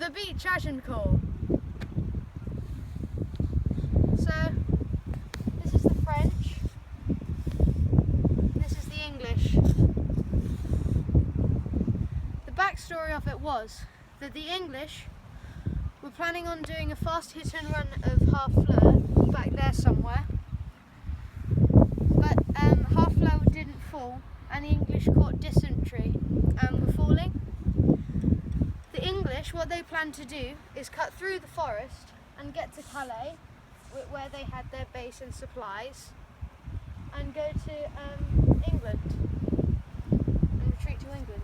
the beach Agincourt. So this is the French, this is the English. The backstory of it was that the English were planning on doing a fast hit and run of half fleur back there somewhere, but half fleur didn't fall and the English caught dysentery and were falling. The English, what they planned to do is cut through the forest and get to Calais, where they had their base and supplies, and go to England and retreat to England.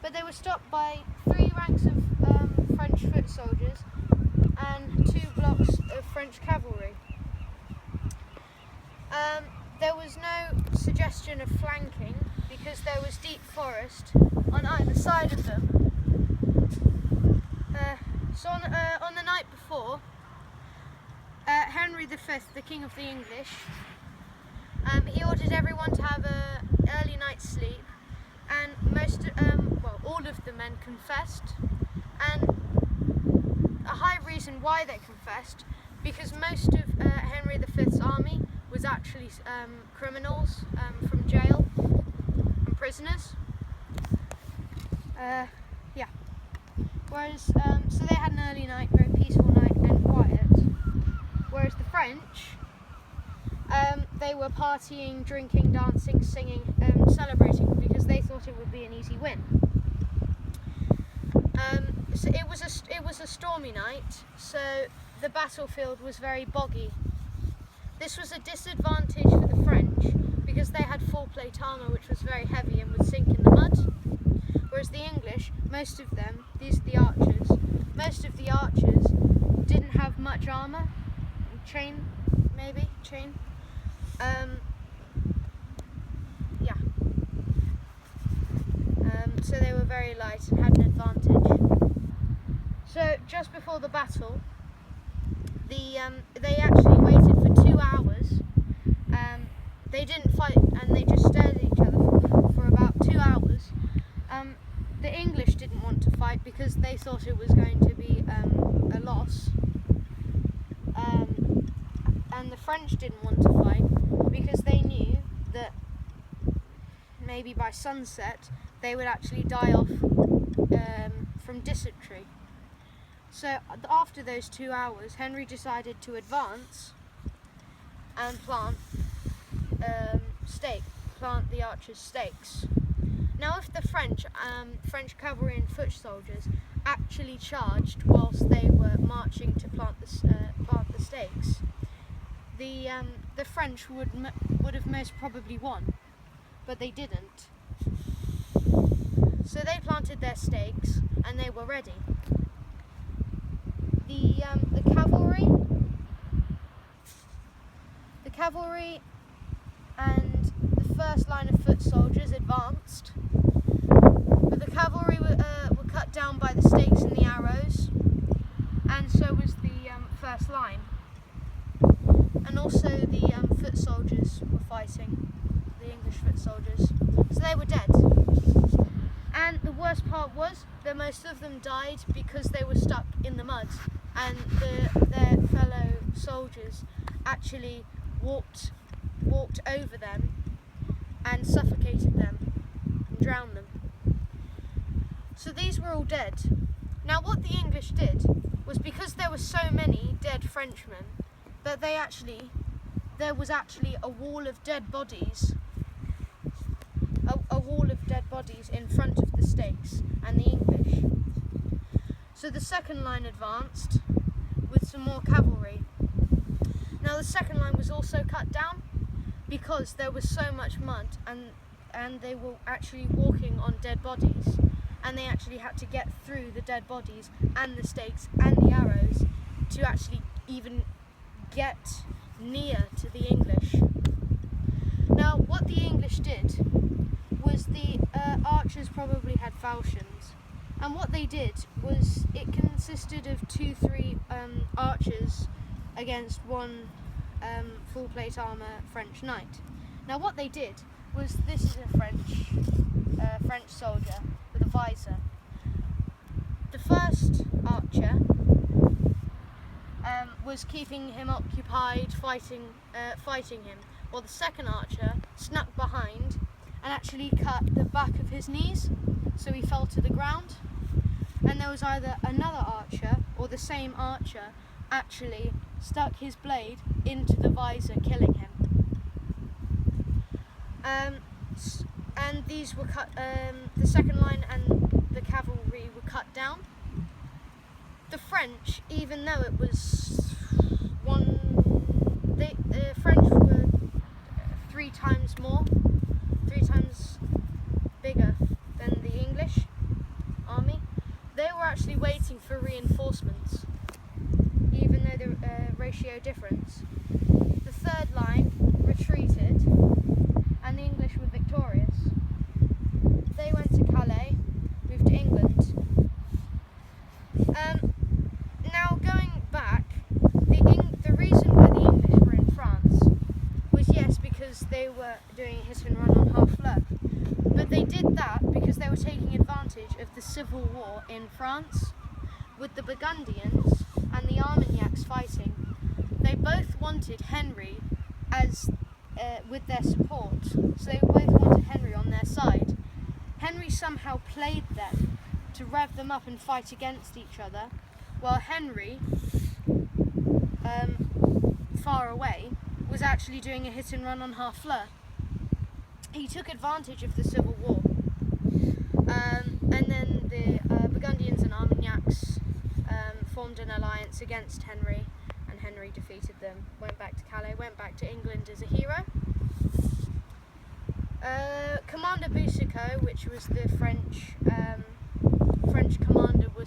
But they were stopped by 3 ranks of French foot soldiers and 2 blocks of French cavalry. There was no suggestion of flanking because there was deep forest on either side of them. So on the night before, Henry V, the King of the English, he ordered everyone to have an early night's sleep, and all of the men confessed, and a high reason why they confessed, because most of Henry V's army was actually criminals from jail and prisoners. Whereas, so they had an early night, very peaceful night and quiet. Whereas the French, they were partying, drinking, dancing, singing, celebrating because they thought it would be an easy win. So it was a stormy night, so the battlefield was very boggy. This was a disadvantage for the French because they had full plate armour which was very heavy and would sink in the mud. Whereas the English, most of them, these are the archers, most of the archers didn't have much armour, chain. So they were very light and had an advantage. So just before the battle, they actually waited for 2 hours. They didn't fight and they just stared at each other for about 2 hours. The English didn't want to fight because they thought it was going to be a loss. And the French didn't want to fight because they knew that maybe by sunset they would actually die off from dysentery. So after those 2 hours, Henry decided to advance and plant the archers' stakes. Now, if the French cavalry and foot soldiers actually charged whilst they were marching to plant the stakes, the French would have most probably won, but they didn't. So they planted their stakes and they were ready. The cavalry and the first line of foot soldiers advanced, but the cavalry were cut down by the stakes and the arrows, and so was the first line. And also the foot soldiers were fighting, the English foot soldiers, so they were dead. And the worst part was that most of them died because they were stuck in the mud, and their fellow soldiers actually walked over them and suffocated them and drowned them. So these were all dead. Now what the English did was, because there were so many dead Frenchmen, that there was actually a wall of dead bodies, a wall of dead bodies in front of the stakes and the English. So the second line advanced with some more cavalry. Now the second line was also cut down because there was so much mud and they were actually walking on dead bodies, and they actually had to get through the dead bodies and the stakes and the arrows to actually even get near to the English. Now what the English did was, the archers probably had falchions, and what they did was, it consisted of 2-3 archers against 1 full plate armour French knight. Now what they did was, this is a French soldier with a visor. The first archer was keeping him occupied fighting him, while the second archer snuck behind and actually cut the back of his knees, so he fell to the ground. And there was either another archer or the same archer actually stuck his blade into the visor, killing him. And these were cut. The second line and the cavalry were cut down. The French, even though it was the French were three times bigger than the English army. They were actually waiting for reinforcements, even though the ratio difference. The third line retreated, and the English were victorious. They went to Calais, moved to England. Now going back, the reason why the English were in France was, yes, because they were doing a hit and run on Harfleur, but they did that because they were taking advantage of the civil war in France with the Burgundians and the Armagnacs fighting. They both wanted Henry as with their support, so they both wanted Henry on their side. Henry somehow played them to rev them up and fight against each other, while Henry, far away, was actually doing a hit and run on Harfleur. He took advantage of the civil war, and then the Burgundians and Armagnacs formed an alliance against Henry, and Henry defeated them, went back to Calais, went back to England as a hero. Commander Boucicaut, which was the French commander, was